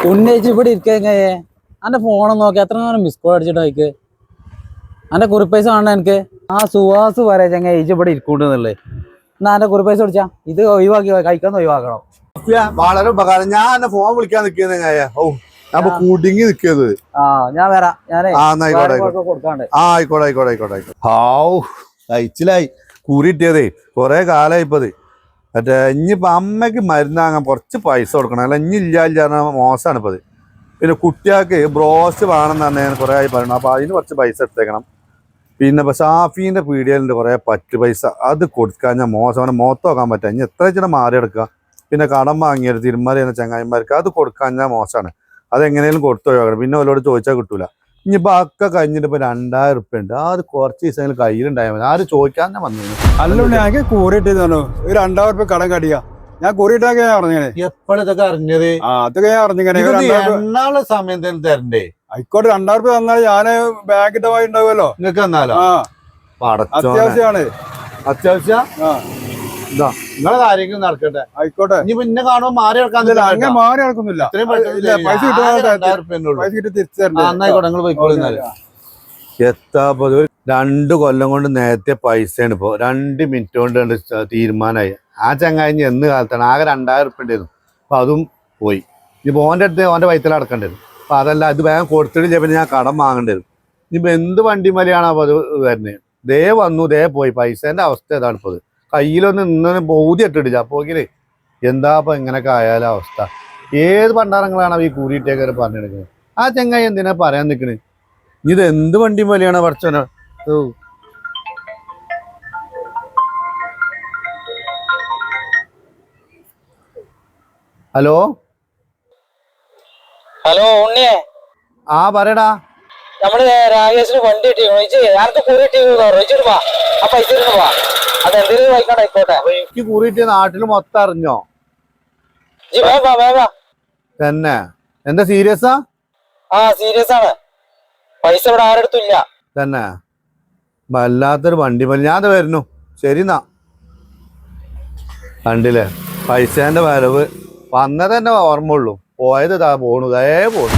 ഉന്നയിച്ച് ഇവിടെ ഇരിക്കേ അന്റെ ഫോണൊന്നും നോക്കി എത്ര നേരം മിസ് കോൾ അടിച്ചിട്ട് നോക്ക്. അന്റെ കുറിപ്പൈസ കാണണ എനിക്ക് ആ സുവാസ് വരെ ചങ്ങ ഏജ് ഇവിടെ ഇരിക്കൂണ്ടെന്നുള്ളത്. എന്നാ എന്റെ കുറിപ്പൈസ വിളിച്ചാ ഇത് ഒഴിവാക്കി കഴിക്കാൻ ഒഴിവാക്കണം. വളരെ ഉപകാരം. ഞാൻ എന്നെ ഫോൺ വിളിക്കാൻ നിൽക്കുന്നത് കുടുങ്ങി നിൽക്കുന്നത്. ആ ഞാൻ വരാം. ഞാനേ കൊടുക്കാണ്ട് ആയിക്കോട്ടെ. ഹാവ് കഴിച്ചിലായി കൂറിയിട്ടിയതേ കൊറേ കാലമായി ഇപ്പത്. മറ്റേ ഇനിയിപ്പോ അമ്മയ്ക്ക് മരുന്ന് വാങ്ങാൻ കുറച്ച് പൈസ കൊടുക്കണം. അല്ല ഇനി ഇല്ല മോശമാണ് ഇപ്പത്. പിന്നെ കുട്ടികൾക്ക് ബ്രോസ്റ്റ് വേണമെന്ന് പറഞ്ഞാൽ കുറേ ആയി പറയണം. അപ്പൊ അതിന് കുറച്ച് പൈസ എടുത്തേക്കണം. പിന്നെ ഇപ്പൊ ഷാഫീന്റെ പീടികയിലുണ്ട് കുറെ പറ്റ് പൈസ, അത് കൊടുക്കാൻ ഞാൻ മോശം. അവനെ മോത്ത് നോക്കാൻ പറ്റാ. ഇനി എത്ര വെച്ചാൽ മാറിയെടുക്കുക. പിന്നെ കടം വാങ്ങിയത് തിരുമറി എന്ന ചങ്ങായിമാർക്ക് അത് കൊടുക്കാൻ ഞാൻ മോശമാണ്. അതെങ്ങനെയും കൊടുത്തു ഒഴിവാക്കണം. പിന്നെ അവരോട് ചോദിച്ചാൽ കിട്ടൂല. ഇനിയിപ്പോ ഒക്കെ കഴിഞ്ഞിട്ട് ഇപ്പൊ 2000 ഉറുപ്പ്യ ഉണ്ട്. അത് കുറച്ച് ദിവസം കയ്യിലുണ്ടായാൽ മതി. ആര് ചോദിക്കാൻ ഞാൻ വന്നു. അല്ല ഞാൻ കൂറിയിട്ടെന്ന് പറഞ്ഞു. 2000 ഉറുപ്പ്യ കടം കടിയാ. ഞാൻ കൂറിയിട്ടൊക്കെ അറിഞ്ഞേ. എപ്പോഴതൊക്കെ അറിഞ്ഞത്? അതൊക്കെ ഞാൻ അറിഞ്ഞിങ്ങനെ എന്നാളെ സമയം തന്നെ തരണ്ടേ. ആയിക്കോട്ടെ 2000 ഉറുപ്പ്യ തന്നാൽ ഞാന് ബാങ്കിന്റെ വഴി ഉണ്ടാവുമല്ലോ. നിങ്ങൾക്ക് തന്നാലോ? അത്യാവശ്യമാണ്. അത്യാവശ്യം നിങ്ങളെ കാര്യങ്ങൾ നടക്കട്ടെ. ആയിക്കോട്ടെ. ഇനി പിന്നെ കാണുമ്പോ മാറി നടക്കാൻ അങ്ങനെ മാറി നടക്കുന്നില്ല. പൈസ കിട്ടി തിരിച്ചു തരണ്ടേ. എത്താപ്പോ 2 കൊല്ലം കൊണ്ട് നേരത്തെ പൈസയാണ്. ഇപ്പൊ 2 മിനിറ്റ് കൊണ്ട് തീരുമാനമായി. ആ ചങ്ങായി എന്ന് കാലത്താണ് ആകെ 2000 ഉറുപ്പ്യ ഉണ്ടായിരുന്നു. അപ്പൊ അതും പോയി. ഇനിയിപ്പോ ഓന്റെ അടുത്ത് ഓന്റെ വയറ്റിൽ അടക്കേണ്ടി വരും. അപ്പൊ അതല്ല, ഇത് വേഗം കൊടുത്തിട്ടില്ല. പിന്നെ ഞാൻ കടം വാങ്ങേണ്ടി വരും. ഇനിയിപ്പോ എന്ത് വണ്ടി മലയാണോ അപ്പൊ അത് വരുന്നത്. ദേ വന്നു ദേ പോയി. പൈസേന്റെ അവസ്ഥ ഏതാണ് ഇപ്പൊ. കയ്യിലൊന്നും ഇന്നും ബോധി ഇട്ടിട്ടില്ല. അപ്പോക്കില് എന്താപ്പൊ ഇങ്ങനൊക്കെ ആയാലും അവസ്ഥ. ഏത് പണ്ടാരങ്ങളാണ് ഈ കൂടിയിട്ടേക്കാര് പറഞ്ഞെടുക്കുന്നത്. ആ ചങ്ങായി എന്തിനാ പറയാൻ നിൽക്കണ്. ഇത് എന്ത് വണ്ടി മലയാണോ പഠിച്ചോനോ. ഹലോ ഹലോ ഉണ്ണിയെ. ആ പറയടാ. നമ്മള് രാകേഷിന് വണ്ടി എനിക്ക് കൂറിയിട്ട് നാട്ടിൽ മൊത്തം അറിഞ്ഞോ തന്നെ? എന്താ സീരിയസാ? ആ സീരിയസ് ആണ്. പൈസ ഇവിടെ ആരെടുത്തും ഇല്ല തന്നെ. വല്ലാത്തൊരു വണ്ടി മതി. ഞാൻ വരുന്നു. ശരി എന്നാ. കണ്ടില്ലേ പൈസേന്റെ വരവ്. വന്നത് തന്നെ ഓർമ്മ ഉള്ളൂ. പോയത് ഇതാ പോണു. ഇതേ പോണു.